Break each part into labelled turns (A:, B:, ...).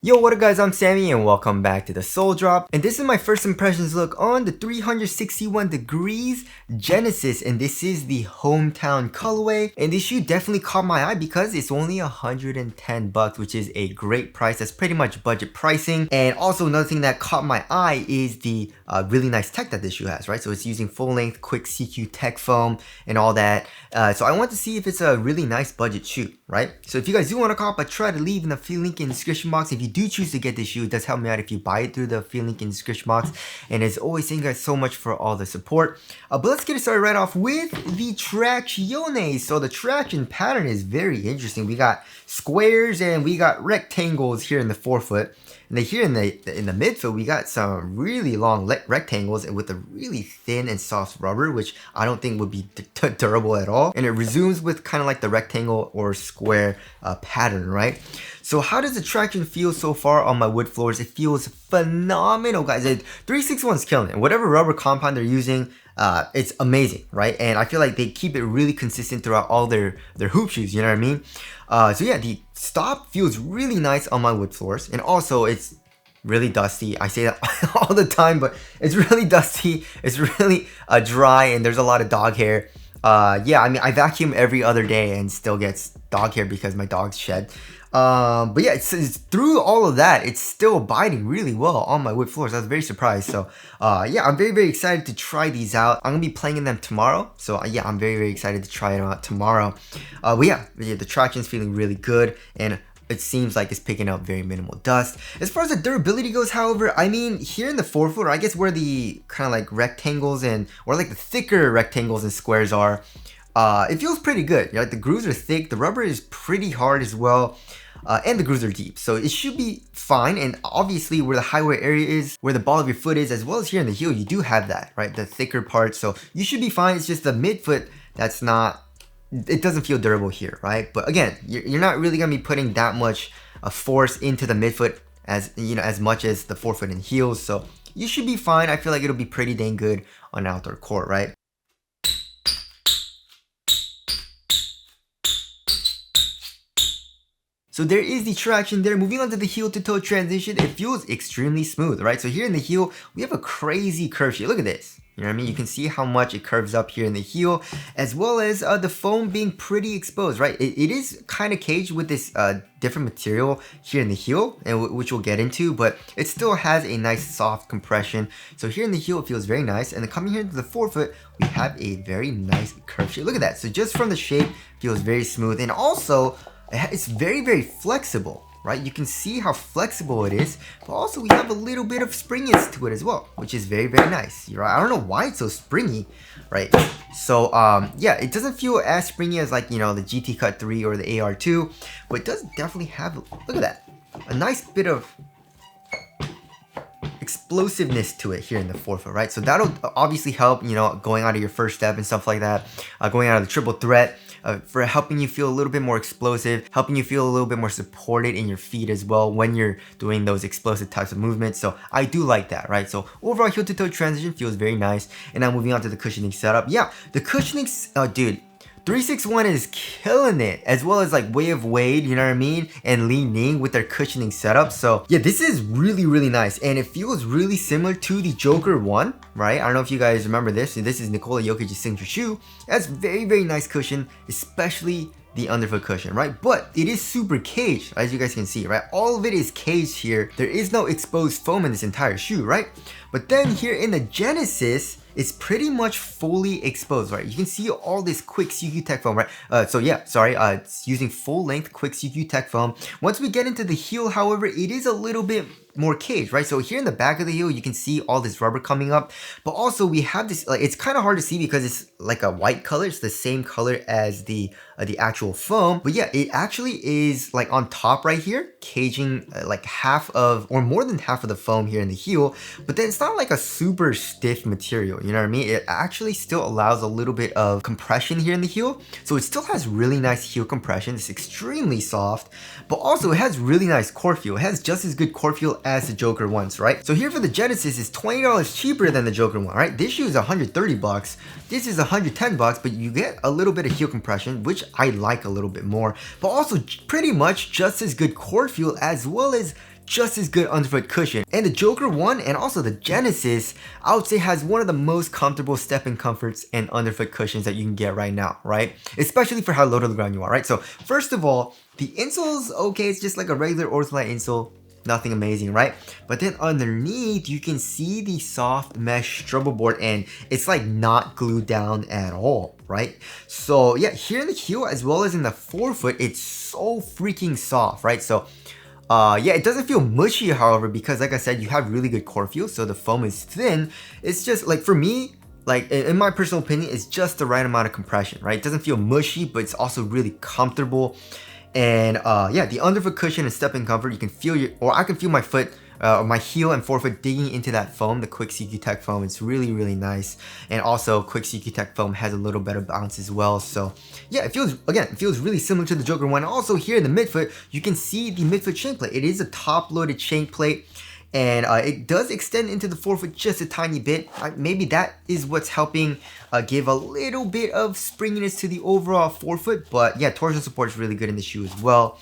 A: Yo, what up guys, I'm Sammy and welcome back to the Soul Drop. And this is my first impressions look on the 361 degrees Genesis, and this is the hometown colorway. And this shoe definitely caught my eye because it's only 110 bucks, which is a great price. That's pretty much budget pricing. And also another thing that caught my eye is the really nice tech that this shoe has, right? So it's using full length quick CQ tech foam and all that. So I want to see if it's a really nice budget shoe, right? So if you guys do want to cop, I try to leave in the affiliate link in the description box. If you do choose to get this shoe, it does help me out if you buy it through the affiliate link in the description box. And as always, thank you guys so much for all the support. But let's get it started right off with the traction. So the traction pattern is very interesting. We got squares and we got rectangles here in the forefoot. And then here in the midfoot, we got some really long rectangles and with a really thin and soft rubber, which I don't think would be durable at all. And it resumes with kind of like the rectangle or square pattern, right? So how does the traction feel so far on my wood floors? It feels phenomenal, guys. 361 is killing it. Whatever rubber compound they're using, it's amazing, right? And I feel like they keep it really consistent throughout all their hoop shoes, you know what I mean? So yeah, the stop feels really nice on my wood floors, and also it's really dusty. I say that all the time, but it's really dusty. It's really dry, and there's a lot of dog hair. Yeah, I mean, I vacuum every other day and still gets dog hair because my dogs shed. But yeah, it's through all of that, it's still abiding really well on my wood floors. I was very surprised. So yeah, I'm very excited to try these out. I'm gonna be playing in them tomorrow. So yeah, I'm very excited to try them out tomorrow. But yeah, the traction's feeling really good, and it seems like it's picking up very minimal dust. As far as the durability goes, however, I mean, here in the forefoot, or I guess where the kind of like rectangles or like the thicker rectangles and squares are, it feels pretty good. You know, like the grooves are thick, the rubber is pretty hard as well, and the grooves are deep. So it should be fine. And obviously where the high wear area is, where the ball of your foot is, as well as here in the heel, you do have that, right? The thicker part. So you should be fine. It's just the midfoot that's not, it doesn't feel durable here, right? But again, you're not really gonna be putting that much force into the midfoot as, you know, as much as the forefoot and heels. So you should be fine. I feel like it'll be pretty dang good on an outdoor court, right? So there is the traction there. Moving on to the heel to toe transition, it feels extremely smooth, right? So here in the heel, we have a crazy curve here. Look at this. You know what I mean? You can see how much it curves up here in the heel, as well as the foam being pretty exposed, right? It is kind of caged with this different material here in the heel, and which we'll get into, but it still has a nice soft compression. So here in the heel, it feels very nice. And then coming here into the forefoot, we have a very nice curve shape. Look at that. So just from the shape, feels very smooth. And also, it's very flexible, right? You can see how flexible it is, but also we have a little bit of springiness to it as well, which is very nice. Right? I don't know why it's so springy, right? So yeah, it doesn't feel as springy as, like, you know, the GT Cut 3 or the AR2, but it does definitely have, look at that, a nice bit of explosiveness to it here in the forefoot, right? So that'll obviously help, you know, going out of your first step and stuff like that, going out of the triple threat, for helping you feel a little bit more explosive, helping you feel a little bit more supported in your feet as well when you're doing those explosive types of movements. So I do like that, right? So overall heel to toe transition feels very nice. And now moving on to the cushioning setup. Yeah, the cushioning, dude, 361 is killing it, as well as like Way of Wade, you know what I mean, and Li Ning with their cushioning setup. So yeah, this is really nice, and it feels really similar to the Joker 1, right? I don't know if you guys remember this. This is Nikola Jokic's signature shoe. That's very nice cushion, especially the underfoot cushion, right? But it is super caged, as you guys can see, right? All of it is caged here. There is no exposed foam in this entire shoe, right? But then here in the Genesis, it's pretty much fully exposed, right? You can see all this quick CQ tech foam, right? So yeah, sorry, it's using full length quick CQ tech foam. Once we get into the heel, however, it is a little bit more caged, right? So here in the back of the heel, you can see all this rubber coming up, but also we have this, like, it's kind of hard to see because it's like a white color. It's the same color as the actual foam, but yeah, it actually is like on top right here, caging like half of, or more than half of the foam here in the heel, but then it's not like a super stiff material, you know what I mean? It actually still allows a little bit of compression here in the heel, so it still has really nice heel compression. It's extremely soft, but also it has really nice core feel. It has just as good core feel as the Joker ones, right? So here for the Genesis is $20 cheaper than the Joker one, right? This shoe is 130 bucks. This is 110 bucks, but you get a little bit of heel compression, which I like a little bit more, but also pretty much just as good core feel, as well as just as good underfoot cushion. And the Joker 1 and also the Genesis, I would say has one of the most comfortable step-in comforts and underfoot cushions that you can get right now, right? Especially for how low to the ground you are, right? So first of all, the insole's okay, it's just like a regular Ortholite insole. Nothing amazing, right? But then underneath, you can see the soft mesh struggle board and it's like not glued down at all, right? So yeah, here in the heel as well as in the forefoot, it's so freaking soft, right? So yeah, it doesn't feel mushy, however, because like I said, you have really good core feel, so the foam is thin. It's just like, for me, like in my personal opinion, it's just the right amount of compression, right? It doesn't feel mushy, but it's also really comfortable. And yeah, the underfoot cushion and step-in comfort, you can feel I can feel my foot, my heel and forefoot digging into that foam, the Quick CQ Tech foam. It's really, really nice. And also Quick CQ Tech foam has a little better bounce as well. So yeah, it feels really similar to the Joker 1. Also here in the midfoot, you can see the midfoot shank plate. It is a top-loaded shank plate. And it does extend into the forefoot just a tiny bit. Maybe that is what's helping give a little bit of springiness to the overall forefoot. But yeah, torsion support is really good in the shoe as well.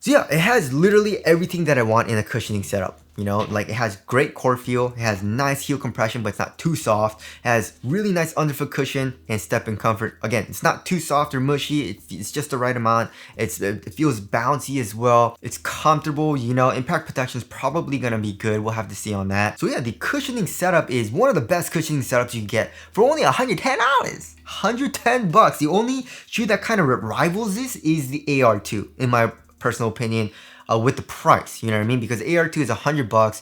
A: So yeah, it has literally everything that I want in a cushioning setup. You know, like it has great core feel, it has nice heel compression, but it's not too soft. It has really nice underfoot cushion and step-in comfort. Again, it's not too soft or mushy, it's just the right amount. It feels bouncy as well. It's comfortable, you know, impact protection is probably gonna be good. We'll have to see on that. So yeah, the cushioning setup is one of the best cushioning setups you can get for only $110. $110. The only shoe that kind of rivals this is the AR2, in my personal opinion. With the price, you know what I mean? Because AR2 is $100.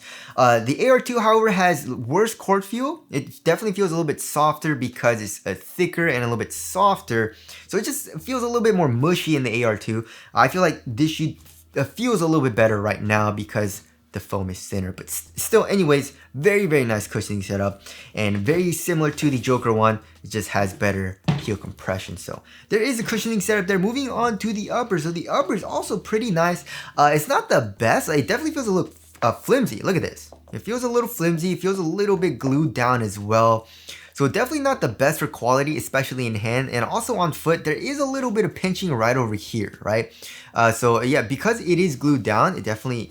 A: The AR2, however, has worse core feel. It definitely feels a little bit softer because it's thicker and a little bit softer. So it just feels a little bit more mushy in the AR2. I feel like this shoe feels a little bit better right now because the foam is thinner, but still, anyways, very, very nice cushioning setup and very similar to the Joker 1. It just has better heel compression. So there is a cushioning setup there. Moving on to the upper. So the upper is also pretty nice. It's not the best. It definitely feels a little flimsy. Look at this. It feels a little flimsy. It feels a little bit glued down as well. So definitely not the best for quality, especially in hand. And also on foot, there is a little bit of pinching right over here, right? So yeah, because it is glued down, it definitely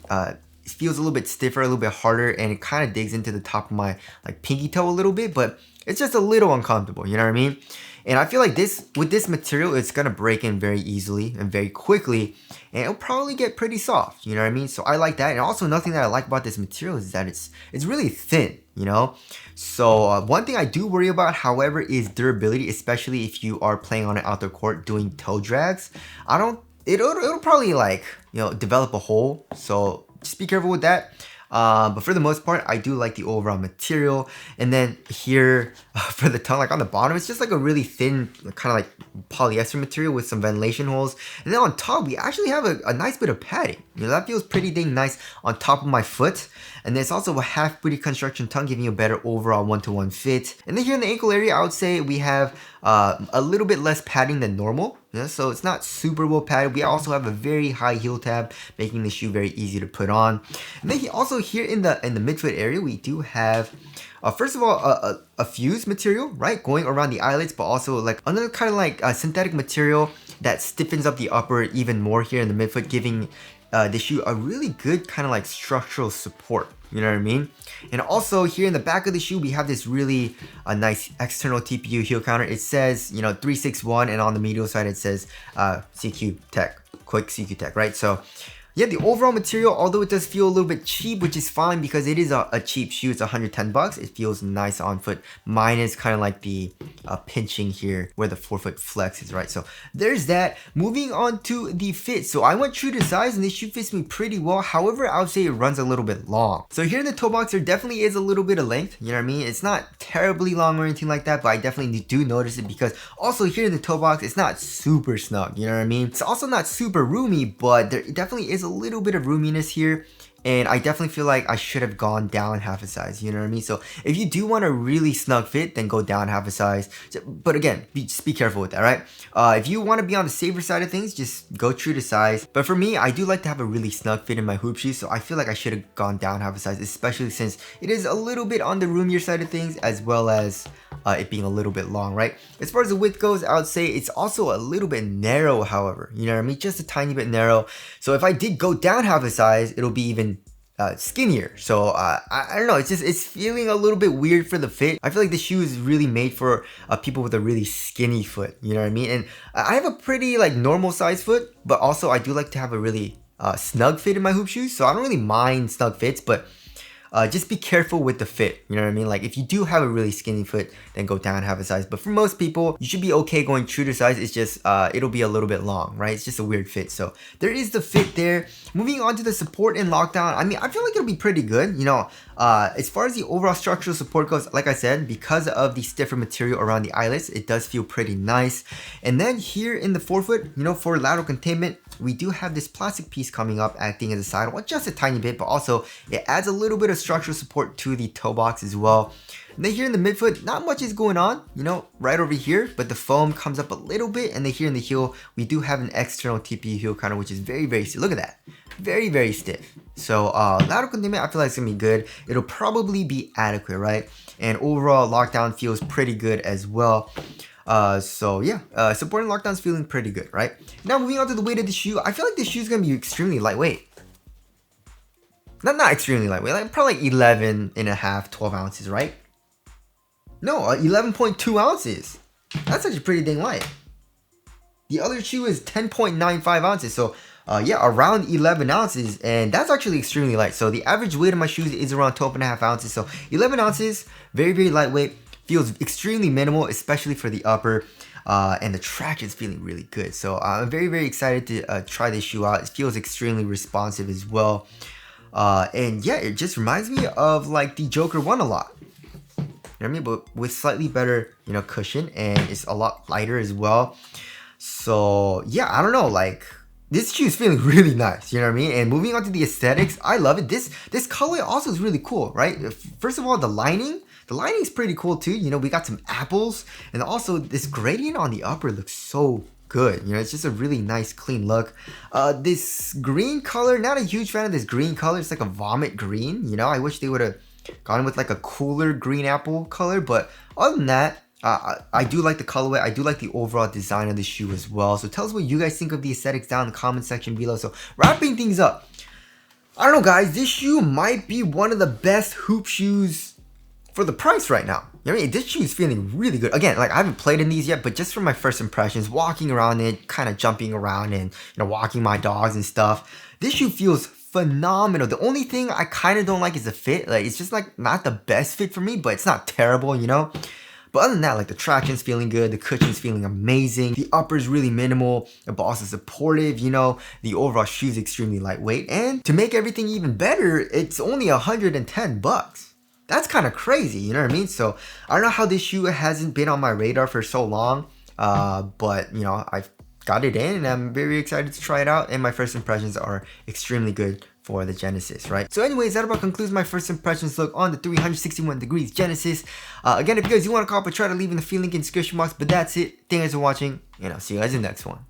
A: it feels a little bit stiffer, a little bit harder, and it kind of digs into the top of my like pinky toe a little bit, but it's just a little uncomfortable, you know what I mean? And I feel like with this material, it's gonna break in very easily and very quickly, and it'll probably get pretty soft, you know what I mean? So I like that. And also another thing that I like about this material is that it's really thin, you know? So one thing I do worry about, however, is durability, especially if you are playing on an outdoor court doing toe drags. It'll probably, like, you know, develop a hole, so just be careful with that. But for the most part, I do like the overall material. And then here for the tongue, like on the bottom, it's just like a really thin kind of like polyester material with some ventilation holes. And then on top, we actually have a nice bit of padding. You know, that feels pretty dang nice on top of my foot. And there's also a half booty construction tongue, giving you a better overall one-to-one fit. And then here in the ankle area, I would say we have a little bit less padding than normal. Yeah, so it's not super well padded. We also have a very high heel tab, making the shoe very easy to put on. And then also here in the midfoot area, we do have first of all a fused material, right, going around the eyelets, but also like another kind of like synthetic material that stiffens up the upper even more here in the midfoot, giving the shoe a really good kind of like structural support. You know what I mean? And also here in the back of the shoe, we have this really nice external TPU heel counter. It says, you know, 361, and on the medial side it says CQ Tech, Quick CQ Tech, right? So yeah, the overall material, although it does feel a little bit cheap, which is fine because it is a cheap shoe, it's $110. It feels nice on foot, minus kind of like the pinching here where the forefoot flex is, right? So there's that. Moving on to the fit. So I went true to size and this shoe fits me pretty well. However, I would say it runs a little bit long. So here in the toe box, there definitely is a little bit of length, you know what I mean? It's not terribly long or anything like that, but I definitely do notice it because also here in the toe box, it's not super snug, you know what I mean? It's also not super roomy, but there definitely is a little bit of roominess here, and I definitely feel like I should have gone down half a size, you know what I mean? So if you do want a really snug fit, then go down half a size. But again, just be careful with that, right? If you want to be on the safer side of things, just go true to size. But for me, I do like to have a really snug fit in my hoop shoes, so I feel like I should have gone down half a size, especially since it is a little bit on the roomier side of things, as well as it being a little bit long, right? As far as the width goes, I would say it's also a little bit narrow, however, you know what I mean? Just a tiny bit narrow. So if I did go down half a size, it'll be even skinnier. So I don't know, it's feeling a little bit weird for the fit. I feel like the shoe is really made for people with a really skinny foot, you know what I mean? And I have a pretty like normal size foot, but also I do like to have a really snug fit in my hoop shoes, so I don't really mind snug fits, but just be careful with the fit, you know what I mean? Like if you do have a really skinny foot, then go down half a size. But for most people, you should be okay going true to size. It's just, it'll be a little bit long, right? It's just a weird fit. So there is the fit there. Moving on to the support and lockdown. I mean, I feel like it'll be pretty good. You know, as far as the overall structural support goes, like I said, because of the stiffer material around the eyelets, it does feel pretty nice. And then here in the forefoot, you know, for lateral containment, we do have this plastic piece coming up acting as a sidewall, just a tiny bit, but also it adds a little bit of structural support to the toe box as well. And then here in the midfoot, not much is going on, you know, right over here, but the foam comes up a little bit. And then here in the heel, we do have an external TPU heel counter, which is very, very stiff. Look at that. Very, very stiff. So lateral containment, I feel like it's gonna be good. It'll probably be adequate, right? And overall lockdown feels pretty good as well. So yeah, support and lockdown's feeling pretty good, right? Now moving on to the weight of the shoe, I feel like the shoe is gonna be extremely lightweight. Not extremely lightweight, like probably like 11 and a half, 12 ounces, right? No, 11.2 ounces. That's actually pretty dang light. The other shoe is 10.95 ounces, so yeah, around 11 ounces, and that's actually extremely light. So the average weight of my shoes is around 12 and a half ounces, so 11 ounces, very, very lightweight. Feels extremely minimal, especially for the upper, and the traction is feeling really good. So I'm very, very excited to try this shoe out. It feels extremely responsive as well. And yeah, it just reminds me of like the Joker 1 a lot. You know what I mean? But with slightly better, you know, cushion, and it's a lot lighter as well. So yeah, I don't know, like this shoe is feeling really nice, you know what I mean? And moving on to the aesthetics, I love it. This colorway also is really cool, right? First of all, the lining is pretty cool too. You know, we got some apples, and also this gradient on the upper looks so good. You know, it's just a really nice clean look. This green color, not a huge fan of this green color. It's like a vomit green, you know. I wish they would have gone with like a cooler green apple color, but other than that, I do like the colorway. I do like the overall design of the shoe as well. So tell us what you guys think of the aesthetics down in the comment section below. So wrapping things up, I don't know guys, this shoe might be one of the best hoop shoes for the price right now. You know what I mean? This shoe is feeling really good. Again, like I haven't played in these yet, but just from my first impressions, walking around it, kind of jumping around and, you know, walking my dogs and stuff, this shoe feels phenomenal. The only thing I kind of don't like is the fit. Like it's just like not the best fit for me, but it's not terrible, you know? But other than that, like the traction's feeling good, the cushion's feeling amazing, the upper's really minimal, but also supportive, you know, the overall shoe's extremely lightweight, and to make everything even better, it's only 110 bucks. That's kind of crazy, you know what I mean? So I don't know how this shoe hasn't been on my radar for so long, but you know, I've got it in and I'm very excited to try it out, and my first impressions are extremely good for the Genesis, right? So anyways, that about concludes my first impressions look on the 361 Degrees Genesis. Again, if you guys do want to copy, try to leave in the free link in the description box, but that's it. Thank you guys for watching, and I'll see you guys in the next one.